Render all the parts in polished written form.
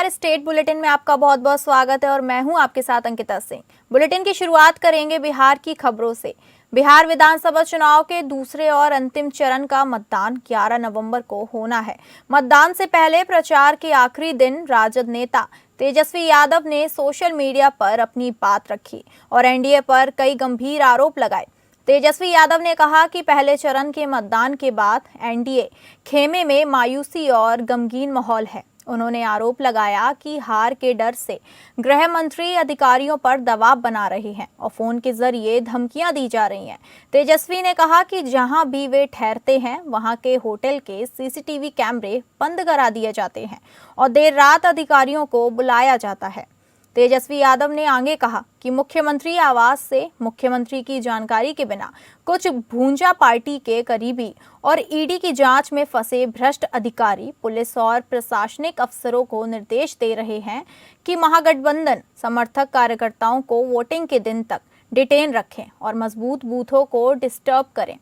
नमस्कार, state bulletin में आपका बहुत बहुत स्वागत है और मैं हूं आपके साथ अंकिता सिंह। बुलेटिन की शुरुआत करेंगे बिहार की खबरों से। बिहार विधानसभा चुनाव के दूसरे और अंतिम चरण का मतदान 11 नवंबर को होना है। मतदान से पहले प्रचार के आखिरी दिन राजद नेता तेजस्वी यादव ने सोशल मीडिया पर अपनी बात रखी और एनडीए पर कई गंभीर आरोप लगाए। तेजस्वी यादव ने कहा कि पहले चरण के मतदान के बाद एनडीए खेमे में मायूसी और गमगीन माहौल है। उन्होंने आरोप लगाया कि हार के डर से गृह मंत्री अधिकारियों पर दबाव बना रहे हैं और फोन के जरिए धमकियां दी जा रही हैं। तेजस्वी ने कहा कि जहां भी वे ठहरते हैं वहां के होटल के सीसीटीवी कैमरे बंद करा दिए जाते हैं और देर रात अधिकारियों को बुलाया जाता है। तेजस्वी यादव ने आगे कहा कि मुख्यमंत्री आवास से मुख्यमंत्री की जानकारी के बिना कुछ भूंजा पार्टी के करीबी और ईडी की जांच में फंसे भ्रष्ट अधिकारी पुलिस और प्रशासनिक अफसरों को निर्देश दे रहे हैं कि महागठबंधन समर्थक कार्यकर्ताओं को वोटिंग के दिन तक डिटेन रखें और मजबूत बूथों को डिस्टर्ब करें।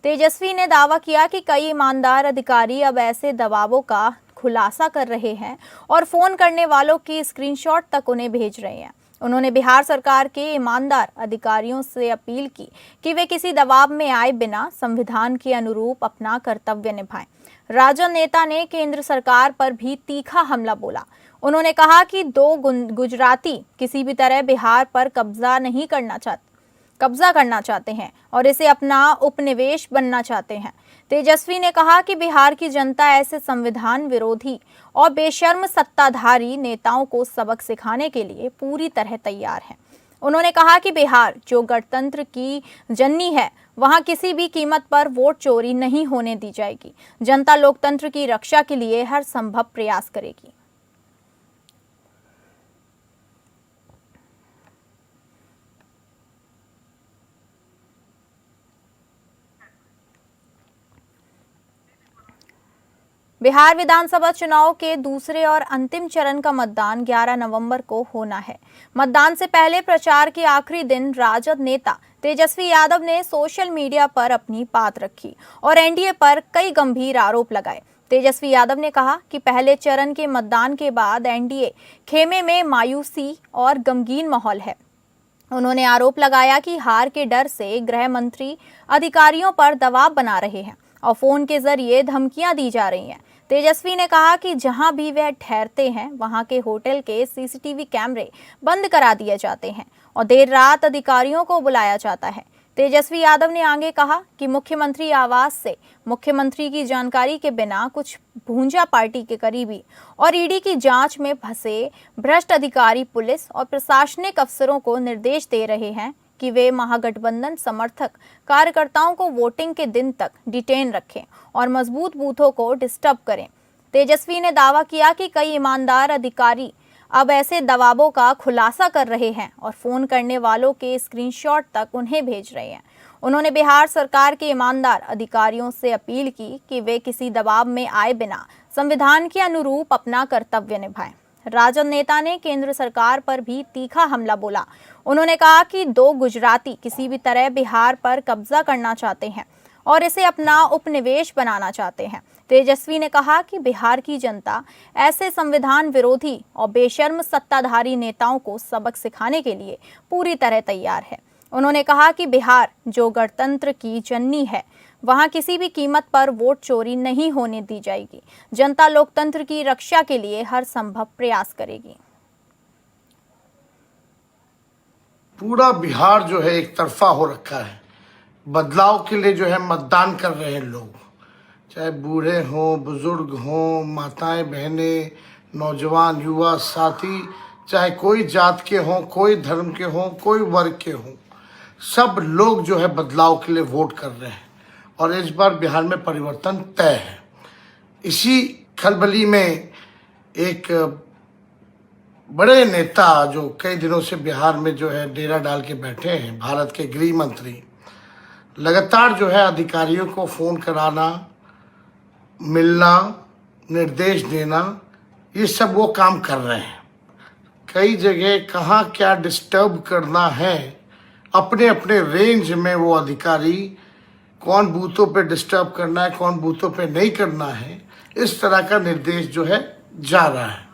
तेजस्वी ने दावा किया कि कई ईमानदार अधिकारी अब ऐसे दबावों का खुलासा कर रहे हैं और फोन करने वालों की स्क्रीनशॉट तक उन्हें भेज रहे हैं। उन्होंने बिहार सरकार के ईमानदार अधिकारियों से अपील की कि वे किसी दबाव में आए बिना संविधान के अनुरूप अपना कर्तव्य निभाएं। राजद नेता ने केंद्र सरकार पर भी तीखा हमला बोला। उन्होंने कहा कि दो गुजराती किसी भी तरह बिहार पर कब्जा करना चाहते हैं और इसे अपना उपनिवेश बनना चाहते हैं। तेजस्वी ने कहा कि बिहार की जनता ऐसे संविधान विरोधी और बेशर्म सत्ताधारी नेताओं को सबक सिखाने के लिए पूरी तरह तैयार है। उन्होंने कहा कि बिहार जो गणतंत्र की जननी है, वहां किसी भी कीमत पर वोट चोरी नहीं होने दी जाएगी। जनता लोकतंत्र की रक्षा के लिए हर संभव प्रयास करेगी। बिहार विधानसभा चुनाव के दूसरे और अंतिम चरण का मतदान 11 नवंबर को होना है। मतदान से पहले प्रचार के आखिरी दिन राजद नेता तेजस्वी यादव ने सोशल मीडिया पर अपनी बात रखी और एनडीए पर कई गंभीर आरोप लगाए। तेजस्वी यादव ने कहा कि पहले चरण के मतदान के बाद एनडीए खेमे में मायूसी और गमगीन माहौल है। उन्होंने आरोप लगाया कि हार के डर से गृह मंत्री अधिकारियों पर दबाव बना रहे हैं और फोन के जरिए धमकियां दी जा रही हैं। तेजस्वी ने कहा कि जहां भी वे ठहरते हैं वहां के होटल के सीसीटीवी कैमरे बंद करा दिए जाते हैं और देर रात अधिकारियों को बुलाया जाता है। तेजस्वी यादव ने आगे कहा कि मुख्यमंत्री आवास से मुख्यमंत्री की जानकारी के बिना कुछ भूंजा पार्टी के करीबी और ईडी की जांच में फंसे भ्रष्ट अधिकारी पुलिस और प्रशासनिक अफसरों को निर्देश दे रहे हैं कि वे महागठबंधन समर्थक कार्यकर्ताओं को वोटिंग के दिन तक डिटेन रखें और मजबूत बूथों को डिस्टर्ब करें। तेजस्वी ने दावा किया कि कई ईमानदार अधिकारी अब ऐसे दबावों का खुलासा कर रहे हैं और फोन करने वालों के स्क्रीनशॉट तक उन्हें भेज रहे हैं। उन्होंने बिहार सरकार के ईमानदार अधिकारियों से अपील की कि वे किसी दबाव में आए बिना संविधान के अनुरूप अपना कर्तव्य निभाएं। राजद नेता ने केंद्र सरकार पर भी तीखा हमला बोला। उन्होंने कहा कि दो गुजराती किसी भी तरह बिहार पर कब्जा करना चाहते हैं और इसे अपना उपनिवेश बनाना चाहते हैं। तेजस्वी ने कहा कि बिहार की जनता ऐसे संविधान विरोधी और बेशर्म सत्ताधारी नेताओं को सबक सिखाने के लिए पूरी तरह तैयार है। उन्होंने कहा कि बिहार जो गणतंत्र की जननी है, वहां किसी भी कीमत पर वोट चोरी नहीं होने दी जाएगी। जनता लोकतंत्र की रक्षा के लिए हर संभव प्रयास करेगी। पूरा बिहार जो है एक तरफा हो रखा है। बदलाव के लिए जो है मतदान कर रहे हैं लोग, चाहे बूढ़े हों, बुजुर्ग हों, माताएं बहनें, नौजवान युवा साथी, चाहे कोई जात के हों, कोई धर्म के हों, कोई वर्ग के हों, सब लोग जो है बदलाव के लिए वोट कर रहे हैं और इस बार बिहार में परिवर्तन तय है। इसी खलबली में एक बड़े नेता जो कई दिनों से बिहार में जो है डेरा डाल के बैठे हैं, भारत के गृह मंत्री, लगातार जो है अधिकारियों को फोन कराना, मिलना, निर्देश देना, ये सब वो काम कर रहे हैं। कई जगह कहाँ क्या डिस्टर्ब करना है, अपने अपने रेंज में वो अधिकारी कौन बूथों पे डिस्टर्ब करना है, कौन बूथों पे नहीं करना है, इस तरह का निर्देश जो है जा रहा है।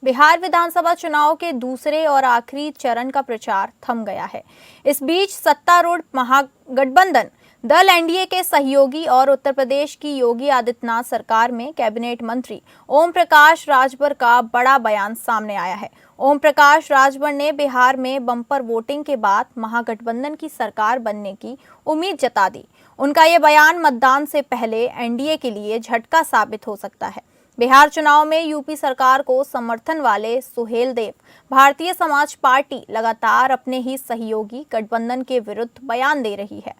बिहार विधानसभा चुनाव के दूसरे और आखिरी चरण का प्रचार थम गया है। इस बीच सत्तारूढ़ महागठबंधन दल एनडीए के सहयोगी और उत्तर प्रदेश की योगी आदित्यनाथ सरकार में कैबिनेट मंत्री ओम प्रकाश राजभर का बड़ा बयान सामने आया है। ओम प्रकाश राजभर ने बिहार में बम्पर वोटिंग के बाद महागठबंधन की सरकार बनने की उम्मीद जता दी। उनका ये बयान मतदान से पहले एनडीए के लिए झटका साबित हो सकता है। बिहार चुनाव में यूपी सरकार को समर्थन वाले सुहेलदेव भारतीय समाज पार्टी लगातार अपने ही सहयोगी गठबंधन के विरुद्ध बयान दे रही है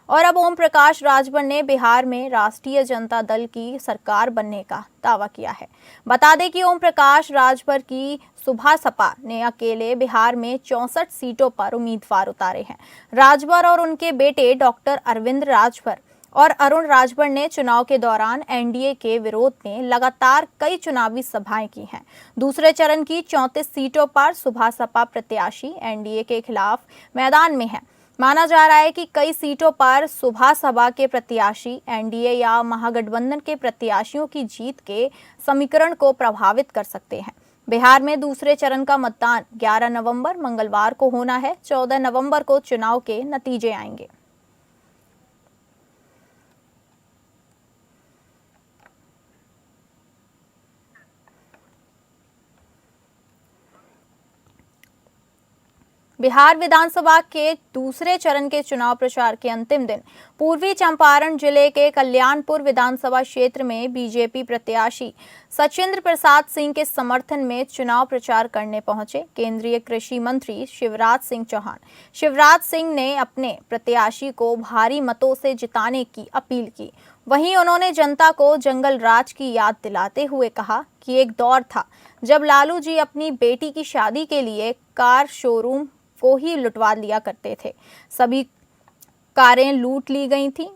और अब ओम प्रकाश राजभर ने बिहार में राष्ट्रीय जनता दल की सरकार बनने का दावा किया है। बता दें कि ओम प्रकाश राजभर की सुभा सपा ने अकेले बिहार में 64 सीटों पर उम्मीदवार उतारे हैं। राजभर और उनके बेटे डॉक्टर अरविंद राजभर और अरुण राजभर ने चुनाव के दौरान एनडीए के विरोध में लगातार कई चुनावी सभाएं की हैं। दूसरे चरण की 34 सीटों पर सुभा सपा प्रत्याशी एनडीए के खिलाफ मैदान में हैं। माना जा रहा है कि कई सीटों पर सुभा सपा के प्रत्याशी एनडीए या महागठबंधन के प्रत्याशियों की जीत के समीकरण को प्रभावित कर सकते हैं। बिहार में दूसरे चरण का मतदान 11 नवंबर मंगलवार को होना है। 14 नवंबर को चुनाव के नतीजे आएंगे। बिहार विधानसभा के दूसरे चरण के चुनाव प्रचार के अंतिम दिन पूर्वी चंपारण जिले के कल्याणपुर विधानसभा क्षेत्र में बीजेपी प्रत्याशी सचिंद्र प्रसाद सिंह के समर्थन में चुनाव प्रचार करने पहुंचे केंद्रीय कृषि मंत्री शिवराज सिंह चौहान। शिवराज सिंह ने अपने प्रत्याशी को भारी मतों से जिताने की अपील की। वहीं उन्होंने जनता को जंगल राज की याद दिलाते हुए कहा कि एक दौर था जब लालू जी अपनी बेटी की शादी के लिए कार शोरूम को ही लुटवा लिया करते थे। सभी कारें लूट ली गई थी।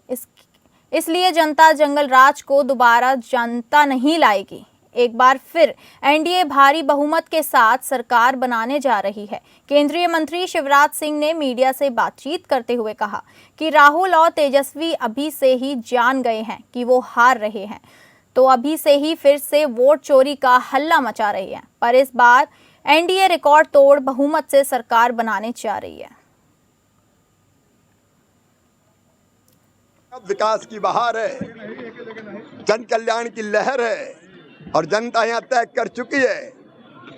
इसलिए जनता जंगल राज को दोबारा जनता नहीं लाएगी। एक बार फिर एनडीए भारी बहुमत के साथ सरकार बनाने जा रही है। केंद्रीय मंत्री शिवराज सिंह ने मीडिया से बातचीत करते हुए कहा कि राहुल और तेजस्वी अभी से ही जान गए हैं कि वो हार रहे हैं, तो अभी से ही फिर से वोट चोरी का हल्ला मचा रही है। पर इस बार एनडीए रिकॉर्ड तोड़ बहुमत से सरकार बनाने जा रही है। अब विकास की बहार है, जन कल्याण की लहर है और जनता यहां तय कर चुकी है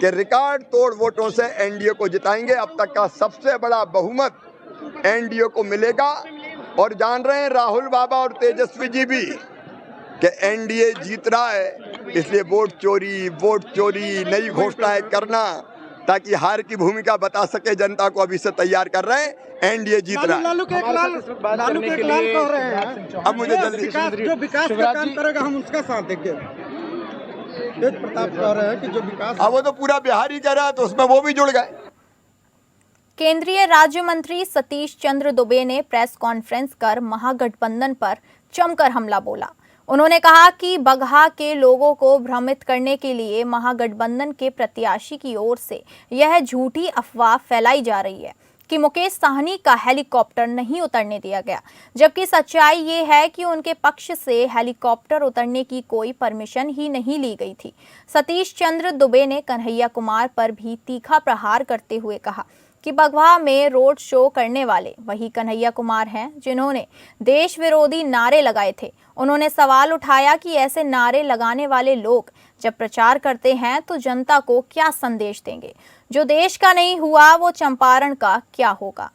कि रिकॉर्ड तोड़ वोटों से एनडीए को जिताएंगे। अब तक का सबसे बड़ा बहुमत एनडीए को मिलेगा और जान रहे हैं राहुल बाबा और तेजस्वी जी भी कि एनडीए जीत रहा है। इसलिए वोट चोरी नई घोषणाएं करना ताकि हार की भूमिका बता सके जनता को, अभी से तैयार कर रहे हैं। एनडीए जीत रहा है। लालू के एक लाल कह रहे हैं। अब मुझे जल्दी जो विकास का काम करेगा हम उसका साथ देंगे। तेज प्रताप कह रहे हैं कि जो विकास, अब वो तो पूरा बिहार ही कह रहा है, तो उसमें वो भी जुड़ गए। केंद्रीय राज्य मंत्री सतीश चंद्र दुबे ने प्रेस कॉन्फ्रेंस कर महागठबंधन पर जमकर हमला बोला। उन्होंने कहा कि बगहा के लोगों को भ्रमित करने के लिए महागठबंधन के प्रत्याशी की ओर से यह झूठी अफवाह फैलाई जा रही है कि मुकेश साहनी का हेलीकॉप्टर नहीं उतरने दिया गया, जबकि सच्चाई ये है कि उनके पक्ष से हेलीकॉप्टर उतरने की कोई परमिशन ही नहीं ली गई थी। सतीश चंद्र दुबे ने कन्हैया कुमार पर भी तीखा प्रहार करते हुए कहा कि बगहा में रोड शो करने वाले वही कन्हैया कुमार हैं जिन्होंने देश विरोधी नारे लगाए थे। उन्होंने सवाल उठाया कि ऐसे नारे लगाने वाले लोग जब प्रचार करते हैं तो जनता को क्या संदेश देंगे? जो देश का नहीं हुआ वो चंपारण का क्या होगा?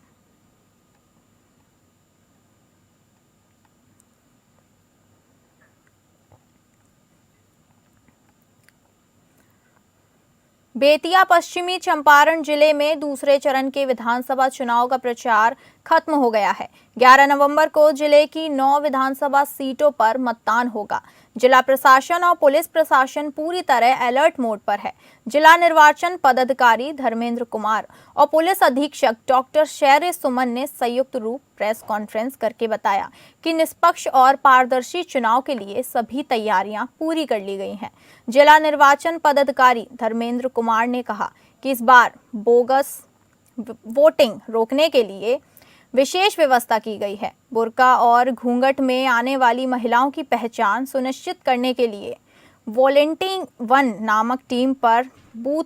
बेतिया पश्चिमी चंपारण जिले में दूसरे चरण के विधानसभा चुनाव का प्रचार खत्म हो गया है। 11 नवंबर को जिले की 9 विधानसभा सीटों पर मतदान होगा। जिला प्रशासन और पुलिस प्रशासन पूरी तरह अलर्ट मोड पर है। जिला निर्वाचन पदाधिकारी धर्मेंद्र कुमार और पुलिस अधीक्षक डॉक्टर शैर्य सुमन ने संयुक्त रूप प्रेस कॉन्फ्रेंस करके बताया कि निष्पक्ष और पारदर्शी चुनाव के लिए सभी तैयारियां पूरी कर ली गई हैं। जिला निर्वाचन पदाधिकारी धर्मेंद्र कुमार ने कहा कि इस बार बोगस वोटिंग रोकने के लिए विशेष व्यवस्था की गई है। बुर्का और घूंघट में आने वाली महिलाओं की पहचान सुनिश्चित करने के लिए वॉलेंटिंग 1 नामक टीम पर बूथ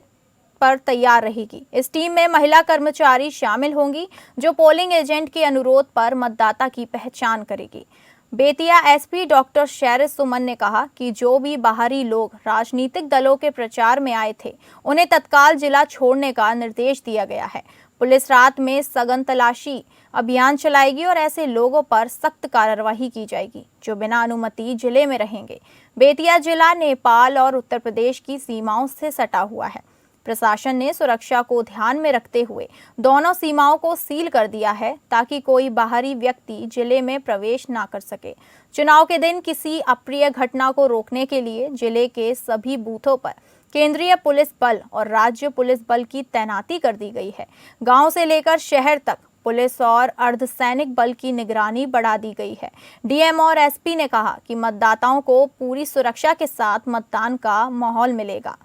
पर तैयार रहेगी। इस टीम में महिला कर्मचारी शामिल होंगी जो पोलिंग एजेंट के अनुरोध पर मतदाता की पहचान करेगी। बेतिया एसपी डॉक्टर शैरिस सुमन ने कहा कि जो भी बाहरी लोग राजनीतिक दलों के प्रचार में आए थे उन्हें तत्काल जिला छोड़ने का निर्देश दिया गया है। पुलिस रात में सघन तलाशी अभियान चलाएगी और ऐसे लोगों पर सख्त कार्रवाई की जाएगी जो बिना अनुमति जिले में रहेंगे। बेतिया जिला नेपाल और उत्तर प्रदेश की सीमाओं से सटा हुआ है। प्रशासन ने सुरक्षा को ध्यान में रखते हुए दोनों सीमाओं को सील कर दिया है ताकि कोई बाहरी व्यक्ति जिले में प्रवेश ना कर सके। चुनाव के दिन किसी अप्रिय घटना को रोकने के लिए जिले के सभी बूथों पर केंद्रीय पुलिस बल और राज्य पुलिस बल की तैनाती कर दी गई है। गांव से लेकर शहर तक पुलिस और अर्धसैनिक बल की निगरानी बढ़ा दी गई है। डीएम और एसपी ने कहा कि मतदाताओं को पूरी सुरक्षा के साथ मतदान का माहौल मिलेगा।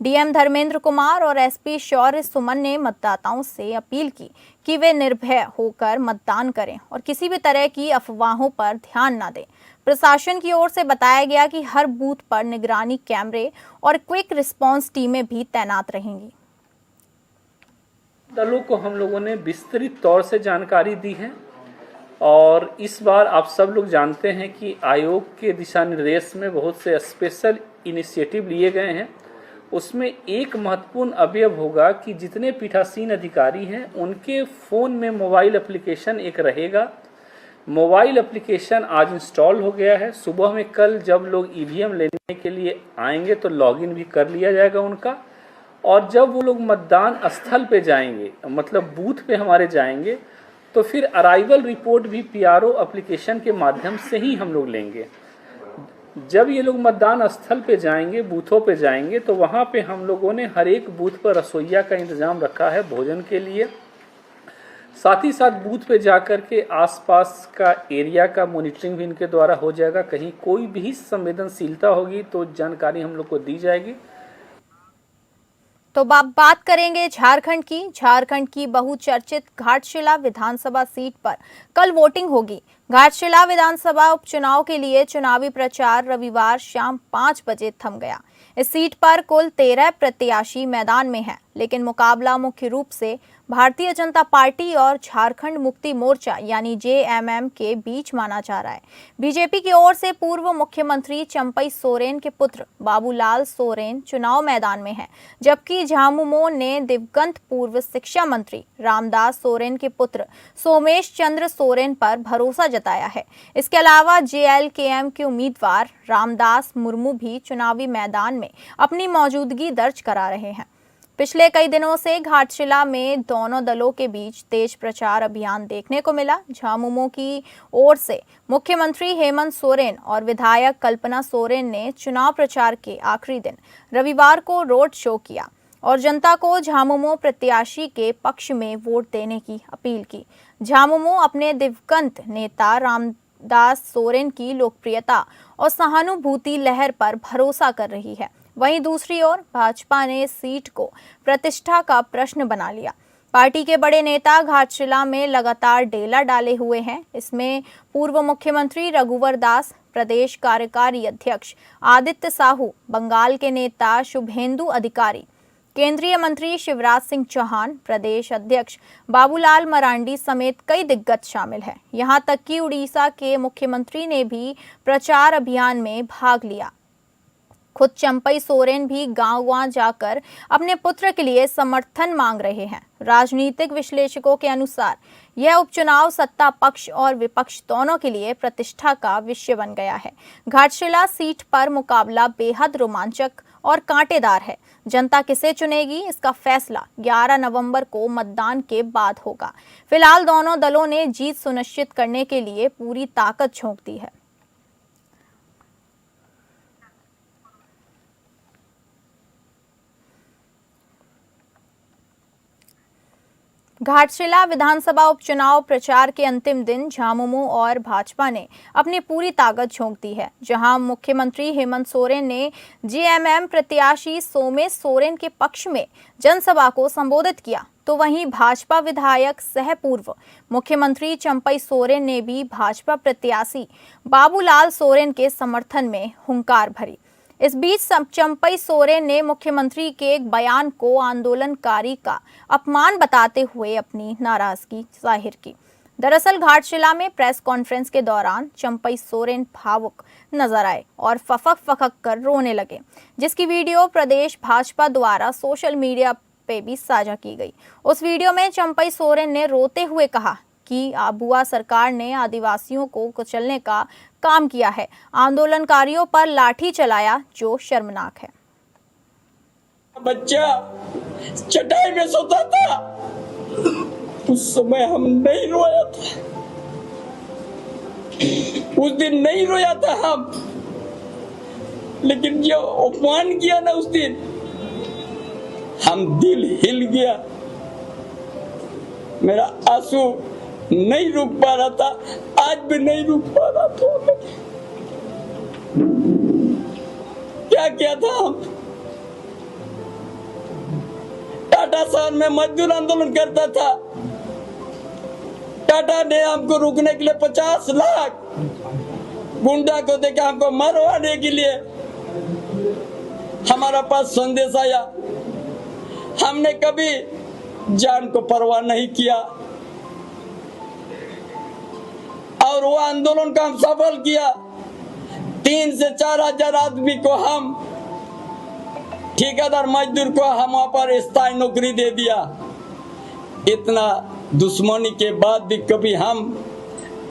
डीएम धर्मेंद्र कुमार और एसपी शौर्य सुमन ने मतदाताओं से अपील की कि वे निर्भय होकर मतदान करें और किसी भी तरह की अफवाहों पर ध्यान न दें। प्रशासन की ओर से बताया गया कि हर बूथ पर निगरानी कैमरे और क्विक रिस्पांस टीमें भी तैनात रहेंगी। दलों को हम लोगों ने विस्तृत तौर से जानकारी दी है और इस बार आप सब लोग जानते हैं कि आयोग के दिशा निर्देश में बहुत से स्पेशल इनिशिएटिव लिए गए हैं। उसमें एक महत्वपूर्ण अवयव होगा कि जितने पीठासीन अधिकारी हैं उनके फ़ोन में मोबाइल एप्लीकेशन एक रहेगा। मोबाइल एप्लीकेशन आज इंस्टॉल हो गया है। सुबह में कल जब लोग ईवीएम लेने के लिए आएंगे तो लॉगिन भी कर लिया जाएगा उनका, और जब वो लोग मतदान स्थल पे जाएंगे, मतलब बूथ पे हमारे जाएंगे, तो फिर अराइवल रिपोर्ट भी पीआरओ एप्लीकेशन के माध्यम से ही हम लोग लेंगे। जब ये लोग मतदान स्थल पे जाएंगे, बूथों पे जाएंगे, तो वहाँ पे हम लोगों ने हर एक बूथ पर रसोइया का इंतज़ाम रखा है भोजन के लिए। साथ ही साथ बूथ पे जाकर के आसपास का एरिया का मॉनिटरिंग भी इनके द्वारा हो जाएगा। कहीं कोई भी संवेदनशीलता होगी तो जानकारी हम लोग को दी जाएगी। तो बात करेंगे झारखंड की बहुचर्चित घाटशिला विधानसभा सीट पर कल वोटिंग होगी। घाटशिला विधानसभा उपचुनाव के लिए चुनावी प्रचार रविवार शाम 5 बजे थम गया। इस सीट पर कुल 13 प्रत्याशी मैदान में हैं, लेकिन मुकाबला मुख्य रूप से भारतीय जनता पार्टी और झारखंड मुक्ति मोर्चा यानी जेएमएम के बीच माना जा रहा है। बीजेपी की ओर से पूर्व मुख्यमंत्री चंपई सोरेन के पुत्र बाबूलाल सोरेन चुनाव मैदान में हैं, जबकि झामुमो ने दिवंगत पूर्व शिक्षा मंत्री रामदास सोरेन के पुत्र सोमेश चंद्र सोरेन पर भरोसा जताया है। इसके अलावा जेएलकेएम के उम्मीदवार रामदास मुर्मू भी चुनावी मैदान में अपनी मौजूदगी दर्ज करा रहे हैं। पिछले कई दिनों से घाटशिला में दोनों दलों के बीच तेज प्रचार अभियान देखने को मिला। झामुमो की ओर से मुख्यमंत्री हेमंत सोरेन और विधायक कल्पना सोरेन ने चुनाव प्रचार के आखिरी दिन रविवार को रोड शो किया और जनता को झामुमो प्रत्याशी के पक्ष में वोट देने की अपील की। झामुमो अपने दिवंगत नेता रामदास सोरेन की लोकप्रियता और सहानुभूति लहर पर भरोसा कर रही है। वहीं दूसरी ओर भाजपा ने सीट को प्रतिष्ठा का प्रश्न बना लिया। पार्टी के बड़े नेता घाटशिला में लगातार डेला डाले हुए हैं। इसमें पूर्व मुख्यमंत्री रघुवर दास, प्रदेश कार्यकारी अध्यक्ष आदित्य साहू, बंगाल के नेता शुभेंदु अधिकारी, केंद्रीय मंत्री शिवराज सिंह चौहान, प्रदेश अध्यक्ष बाबूलाल मरांडी समेत कई दिग्गज शामिल हैं। यहां तक कि उड़ीसा के मुख्यमंत्री ने भी प्रचार अभियान में भाग लिया। खुद चंपई सोरेन भी गांव-गांव जाकर अपने पुत्र के लिए समर्थन मांग रहे हैं। राजनीतिक विश्लेषकों के अनुसार यह उपचुनाव सत्ता पक्ष और विपक्ष दोनों के लिए प्रतिष्ठा का विषय बन गया है। घाटशिला सीट पर मुकाबला बेहद रोमांचक और कांटेदार है। जनता किसे चुनेगी, इसका फैसला 11 नवंबर को मतदान के बाद होगा। फिलहाल दोनों दलों ने जीत सुनिश्चित करने के लिए पूरी ताकत झोंक दी है। घाटशिला विधानसभा उपचुनाव प्रचार के अंतिम दिन झामुमो और भाजपा ने अपनी पूरी ताकत झोंक दी है। जहां मुख्यमंत्री हेमंत सोरेन ने जेएमएम प्रत्याशी सोमेश सोरेन के पक्ष में जनसभा को संबोधित किया, तो वहीं भाजपा विधायक सह पूर्व मुख्यमंत्री चंपई सोरेन ने भी भाजपा प्रत्याशी बाबूलाल सोरेन के समर्थन में हुंकार भरी। इस बीच चंपई सोरेन ने मुख्यमंत्री के एक बयान को आंदोलनकारी का अपमान बताते हुए अपनी नाराजगी जाहिर की। दरअसल घाटशिला में प्रेस कॉन्फ्रेंस के दौरान चंपई सोरेन भावुक नजर आए और फफक फकक कर रोने लगे, जिसकी वीडियो प्रदेश भाजपा द्वारा सोशल मीडिया पे भी साझा की गई। उस वीडियो में चंपई सोरेन ने रोते हुए कहा कि बुआ सरकार ने आदिवासियों को कुचलने का काम किया है, आंदोलनकारियों पर लाठी चलाया, जो शर्मनाक है। बच्चा चटाई में सोता था, उस समय हम नहीं रोया था, उस दिन नहीं रोया था हम, लेकिन जो अपमान किया ना उस दिन, हम दिल हिल गया, मेरा आंसू नहीं रुक पा रहा था, आज भी नहीं रुक पा रहा था। क्या किया था हम? टाटा शहर में मजदूर आंदोलन करता था, टाटा ने हमको रुकने के लिए 50 लाख गुंडा को देखा हमको मरवाने के लिए हमारा पास संदेश आया। हमने कभी जान को परवाह नहीं किया और वो आंदोलन का हम सफल किया। 3 से 4 हजार आदमी को हम ठेकेदार मजदूर को हम वहां पर स्थायी नौकरी दे दिया। इतना दुश्मनी के बाद भी कभी हम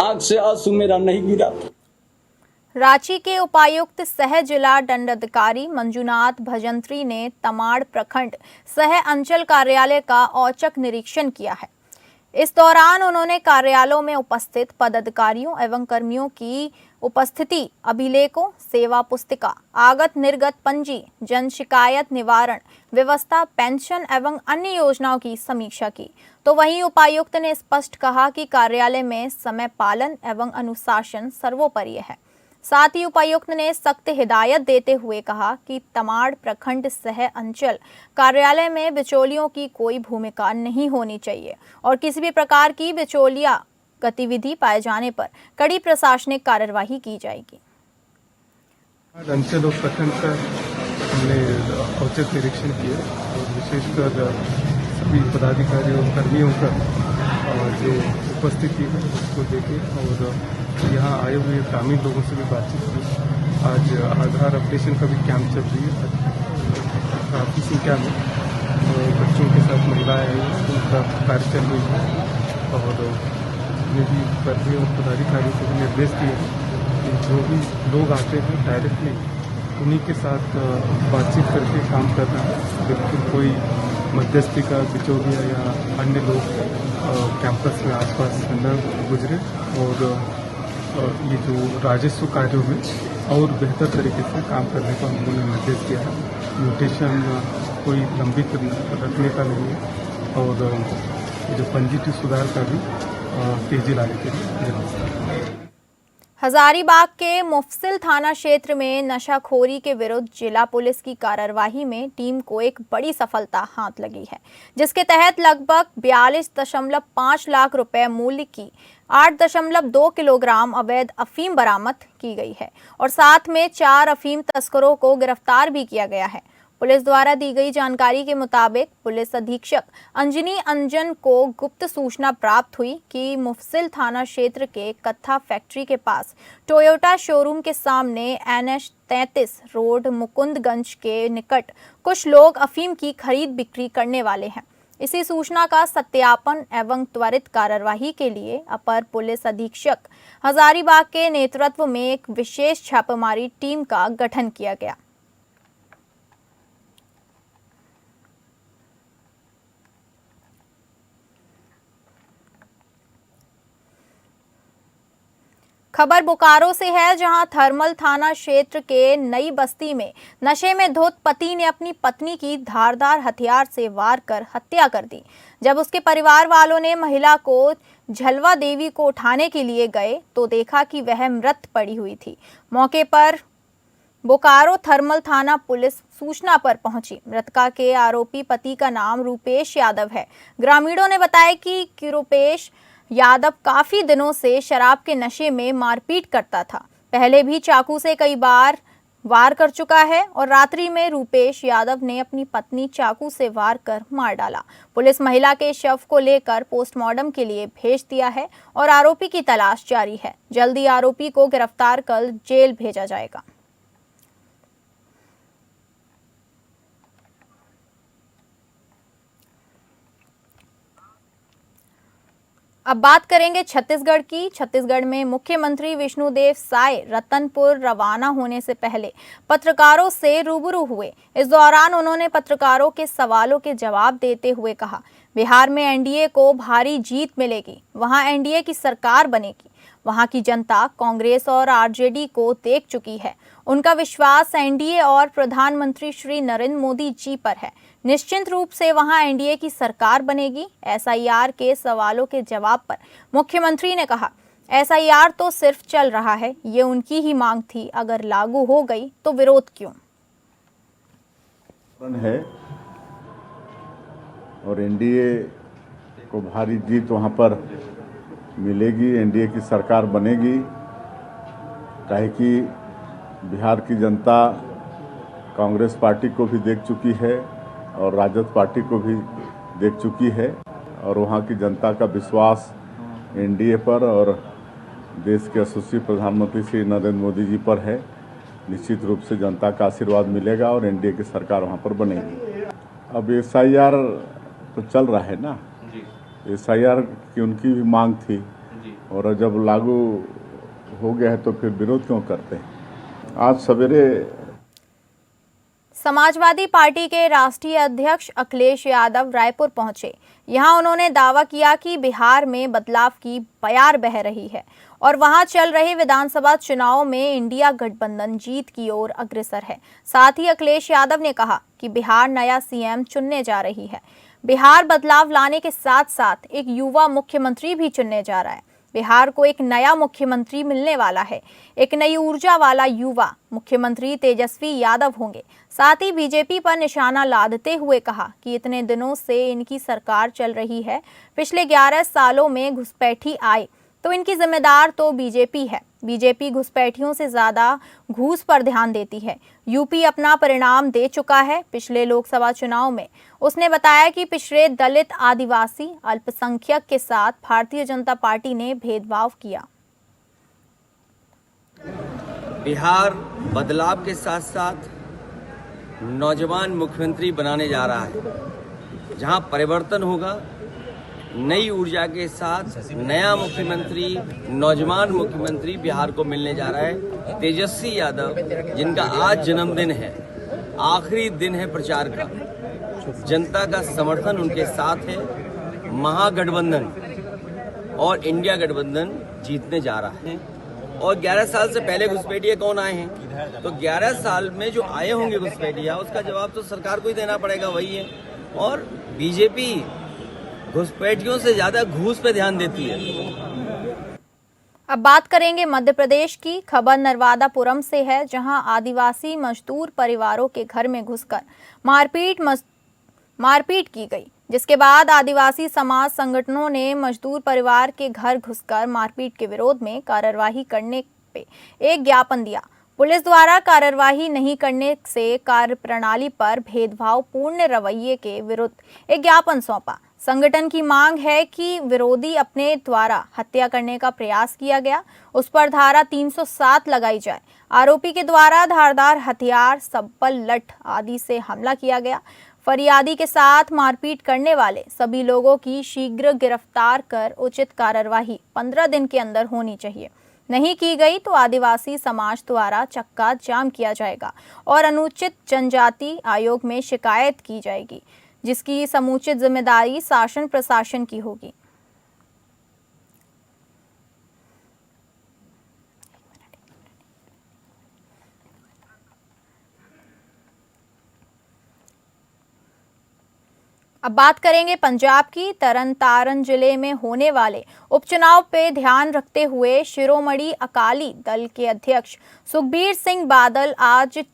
आंख से आंसू मेरा नहीं गिरा। रांची के उपायुक्त सह जिला दंडाधिकारी मंजुनाथ भजंत्री ने तमाड़ प्रखंड सह अंचल कार्यालय का औचक निरीक्षण किया है। इस दौरान उन्होंने कार्यालयों में उपस्थित पदाधिकारियों एवं कर्मियों की उपस्थिति, अभिलेखों, सेवा पुस्तिका, आगत निर्गत पंजी, जन शिकायत निवारण व्यवस्था, पेंशन एवं अन्य योजनाओं की समीक्षा की। तो वहीं उपायुक्त ने स्पष्ट कहा कि कार्यालय में समय पालन एवं अनुशासन सर्वोपरि है। साथ ही उपायुक्त ने सख्त हिदायत देते हुए कहा कि तमाड़ प्रखंड सह अंचल कार्यालय में बिचौलियों की कोई भूमिका नहीं होनी चाहिए और किसी भी प्रकार की बिचौलिया गतिविधि पाए जाने पर कड़ी प्रशासनिक कार्यवाही की जाएगी। अंचल और प्रखंड का हमने औचक निरीक्षण किया और विशेषकर सभी पदाधिकारियों और कर्मियों का जो उपस्थिति है उसको देखे और यहाँ आए हुए ग्रामीण लोगों से भी बातचीत की। आज आधार अपडेशन का भी कैंप चल रही है, काफ़ी संख्या में बच्चों के साथ महिलाएं आई हैं, उनका कार्य चल रही है और जितने भी कर्मी और पदाधिकारियों को भी निर्देश दिए कि जो भी लोग आते हैं डायरेक्टली उन्हीं के साथ बातचीत करके काम करना है। बिल्कुल कोई मध्यस्थी का बिचौलिया या अन्य लोग कैंपस में आसपास न गुजरे और ये जो राजस्व कार्यों में और बेहतर तरीके से काम करने का हम लोगों ने निर्देश दिया है। म्यूटेशन कोई लंबित रखने का नहीं है और जो पंजीटी सुधार का भी तेजी लाने के लिए निर्देश। हजारीबाग के मुफस्सिल थाना क्षेत्र में नशाखोरी के विरुद्ध जिला पुलिस की कार्रवाई में टीम को एक बड़ी सफलता हाथ लगी है, जिसके तहत लगभग 42.5 लाख रुपए मूल्य की 8.2 किलोग्राम अवैध अफीम बरामद की गई है और साथ में 4 अफीम तस्करों को गिरफ्तार भी किया गया है। पुलिस द्वारा दी गई जानकारी के मुताबिक पुलिस अधीक्षक अंजनी अंजन को गुप्त सूचना प्राप्त हुई कि मुफस्सिल थाना क्षेत्र के कत्था फैक्ट्री के पास टोयोटा शोरूम के सामने NH 33 रोड मुकुंदगंज के निकट कुछ लोग अफीम की खरीद बिक्री करने वाले हैं। इसी सूचना का सत्यापन एवं त्वरित कार्यवाही के लिए अपर पुलिस अधीक्षक हजारीबाग के नेतृत्व में एक विशेष छापेमारी टीम का गठन किया गया। खबर बोकारो से है, जहां थर्मल थाना क्षेत्र के नई बस्ती में नशे में धुत पति ने अपनी पत्नी की धारदार हथियार से वार कर हत्या कर दी। जब उसके परिवार वालों ने महिला को झलवा देवी को उठाने के लिए गए तो देखा कि वह मृत पड़ी हुई थी। मौके पर बोकारो थर्मल थाना पुलिस सूचना पर पहुंची। मृतका के आरोपी पति का नाम रूपेश यादव है। ग्रामीणों ने बताया कि रूपेश यादव काफी दिनों से शराब के नशे में मारपीट करता था। पहले भी चाकू से कई बार वार कर चुका है और रात्रि में रूपेश यादव ने अपनी पत्नी चाकू से वार कर मार डाला। पुलिस महिला के शव को लेकर पोस्टमार्टम के लिए भेज दिया है और आरोपी की तलाश जारी है। जल्दी आरोपी को गिरफ्तार कर जेल भेजा जाएगा। अब बात करेंगे छत्तीसगढ़ की। छत्तीसगढ़ में मुख्यमंत्री विष्णुदेव साय रतनपुर रवाना होने से पहले पत्रकारों से रूबरू हुए। इस दौरान उन्होंने पत्रकारों के सवालों के जवाब देते हुए कहा, बिहार में एनडीए को भारी जीत मिलेगी, वहां एनडीए की सरकार बनेगी। वहां की जनता कांग्रेस और आरजेडी को देख चुकी है। उनका विश्वास एनडीए और प्रधानमंत्री श्री नरेंद्र मोदी जी पर है। निश्चित रूप से वहां एनडीए की सरकार बनेगी। एसआईआर के सवालों के जवाब पर मुख्यमंत्री ने कहा, एसआईआर तो सिर्फ चल रहा है, ये उनकी ही मांग थी, अगर लागू हो गई तो विरोध क्यों? है और एनडीए को भारी जीत वहां पर मिलेगी, एनडीए की सरकार बनेगी। काहे कि बिहार की जनता कांग्रेस पार्टी को भी देख चुकी है और राजद पार्टी को भी देख चुकी है और वहाँ की जनता का विश्वास एनडीए पर और देश के यशस्वी प्रधानमंत्री श्री नरेंद्र मोदी जी पर है। निश्चित रूप से जनता का आशीर्वाद मिलेगा और एनडीए की सरकार वहाँ पर बनेगी। अब एसआईआर तो चल रहा है ना, एसआईआर की उनकी भी मांग थी और जब लागू हो गया है तो फिर विरोध क्यों करते हैं? आज सवेरे समाजवादी पार्टी के राष्ट्रीय अध्यक्ष अखिलेश यादव रायपुर पहुंचे। यहां उन्होंने दावा किया कि बिहार में बदलाव की बयार बह रही है और वहां चल रहे विधानसभा चुनाव में इंडिया गठबंधन जीत की ओर अग्रसर है। साथ ही अखिलेश यादव ने कहा कि बिहार नया सीएम चुनने जा रही है। बिहार बदलाव लाने के साथ साथ एक युवा मुख्यमंत्री भी चुनने जा रहा है। बिहार को एक नया मुख्यमंत्री मिलने वाला है। एक नई ऊर्जा वाला युवा मुख्यमंत्री तेजस्वी यादव होंगे। साथ ही बीजेपी पर निशाना लादते हुए कहा कि इतने दिनों से इनकी सरकार चल रही है, पिछले 11 सालों में घुसपैठी आई तो इनकी जिम्मेदार तो बीजेपी है। बीजेपी घुसपैठियों से ज्यादा घूस पर ध्यान देती है। यूपी अपना परिणाम दे चुका है। पिछले लोकसभा चुनाव में उसने बताया कि पिछड़े दलित, आदिवासी, अल्पसंख्यक के साथ भारतीय जनता पार्टी ने भेदभाव किया। बिहार बदलाव के साथ साथ नौजवान मुख्यमंत्री बनाने जा रहा है, जहां परिवर्तन होगा। नई ऊर्जा के साथ नया मुख्यमंत्री, नौजवान मुख्यमंत्री बिहार को मिलने जा रहा है। तेजस्वी यादव, जिनका आज जन्मदिन है, आखिरी दिन है प्रचार का, जनता का समर्थन उनके साथ है। महागठबंधन और इंडिया गठबंधन जीतने जा रहा है। और 11 साल से पहले घुसपैठिया कौन आए हैं? तो 11 साल में जो आए होंगे घुसपैठिया, उसका जवाब तो सरकार को ही देना पड़ेगा, वही है। और बीजेपी घुसपैठियों से ज्यादा घूस पे ध्यान देती है। अब बात करेंगे मध्य प्रदेश की। खबर नर्मदापुरम से है, जहां आदिवासी मजदूर परिवारों के घर में घुसकर मारपीट की गई, जिसके बाद आदिवासी समाज संगठनों ने मजदूर परिवार के घर घुसकर मारपीट के विरोध में कार्रवाई करने पे एक ज्ञापन दिया। पुलिस द्वारा कार्रवाई नहीं करने से कार्यप्रणाली पर भेदभावपूर्ण रवैये के विरुद्ध एक ज्ञापन सौंपा। संगठन की मांग है कि विरोधी अपने द्वारा हत्या करने का प्रयास किया गया, उस पर धारा 307 लगाई जाए। आरोपी के द्वारा धारदार हथियार, सब्बल, लठ आदि से हमला किया गया। फरियादी के साथ मारपीट करने वाले सभी लोगों की शीघ्र गिरफ्तार कर उचित कार्रवाई 15 दिन के अंदर होनी चाहिए। नहीं की गई तो आदिवासी समाज द्वारा चक्का जाम किया जाएगा और अनुचित जनजाति आयोग में शिकायत की जाएगी, जिसकी समुचित जिम्मेदारी शासन प्रशासन की होगी। अब बात करेंगे पंजाब की। तरनतारन जिले में होने वाले उपचुनाव पे ध्यान रखते हुए शिरोमणि अकाली दल के अध्यक्ष सुखबीर सिंह बादल आज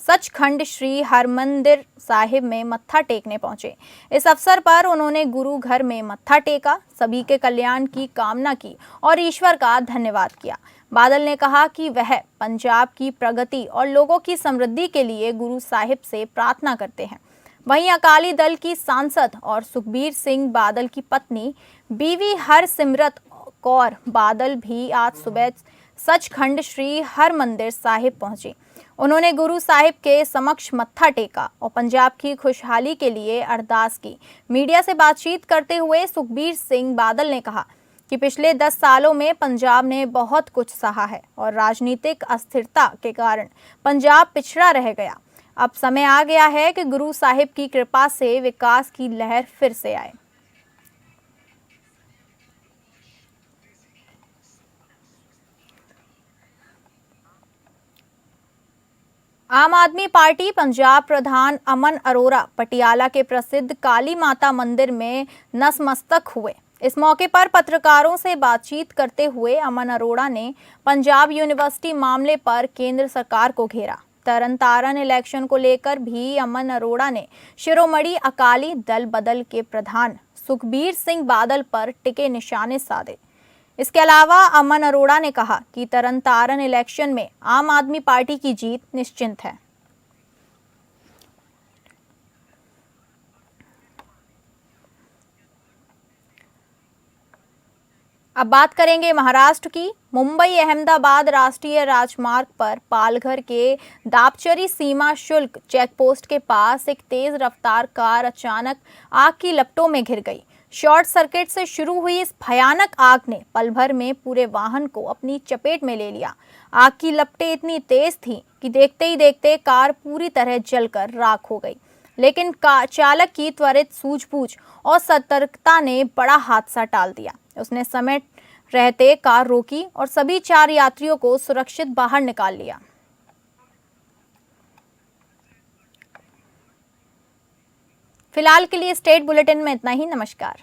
सचखंड श्री हरमंदिर साहिब में मत्था टेकने पहुंचे। इस अवसर पर उन्होंने गुरु घर में मत्था टेका, सभी के कल्याण की कामना की और ईश्वर का धन्यवाद किया। बादल ने कहा कि वह पंजाब की प्रगति और लोगों की समृद्धि के लिए गुरु साहिब से प्रार्थना करते हैं। वहीं अकाली दल की सांसद और सुखबीर सिंह बादल की पत्नी बीवी हरसिमरत कौर बादल भी आज सुबह सचखंड श्री हरमंदिर साहिब पहुंची। उन्होंने गुरु साहिब के समक्ष मत्था टेका और पंजाब की खुशहाली के लिए अरदास की। मीडिया से बातचीत करते हुए सुखबीर सिंह बादल ने कहा कि पिछले 10 सालों में पंजाब ने बहुत कुछ सहा है और राजनीतिक अस्थिरता के कारण पंजाब पिछड़ा रह गया। अब समय आ गया है कि गुरु साहिब की कृपा से विकास की लहर फिर से आए। आम आदमी पार्टी पंजाब प्रधान अमन अरोड़ा पटियाला के प्रसिद्ध काली माता मंदिर में नतमस्तक हुए। इस मौके पर पत्रकारों से बातचीत करते हुए अमन अरोड़ा ने पंजाब यूनिवर्सिटी मामले पर केंद्र सरकार को घेरा। तरन तारण इलेक्शन को लेकर भी अमन अरोड़ा ने शिरोमणि अकाली दल बदल के प्रधान सुखबीर सिंह बादल पर टिके निशाने साधे। इसके अलावा अमन अरोड़ा ने कहा कि तरन तारण इलेक्शन में आम आदमी पार्टी की जीत निश्चित है। अब बात करेंगे महाराष्ट्र की। मुंबई अहमदाबाद राष्ट्रीय राजमार्ग पर पालघर के दापचरी सीमा शुल्क चेकपोस्ट के पास एक तेज रफ्तार कार अचानक आग की लपटों में घिर गई। शॉर्ट सर्किट से शुरू हुई इस भयानक आग ने पल भर में पूरे वाहन को अपनी चपेट में ले लिया। आग की लपटें इतनी तेज थीं कि देखते ही देखते कार पूरी तरह जलकर राख हो गई। लेकिन चालक की त्वरित सूझबूझ और सतर्कता ने बड़ा हादसा टाल दिया। उसने समय रहते कार रोकी और सभी 4 यात्रियों को सुरक्षित बाहर निकाल लिया। फिलहाल के लिए स्टेट बुलेटिन में इतना ही। नमस्कार।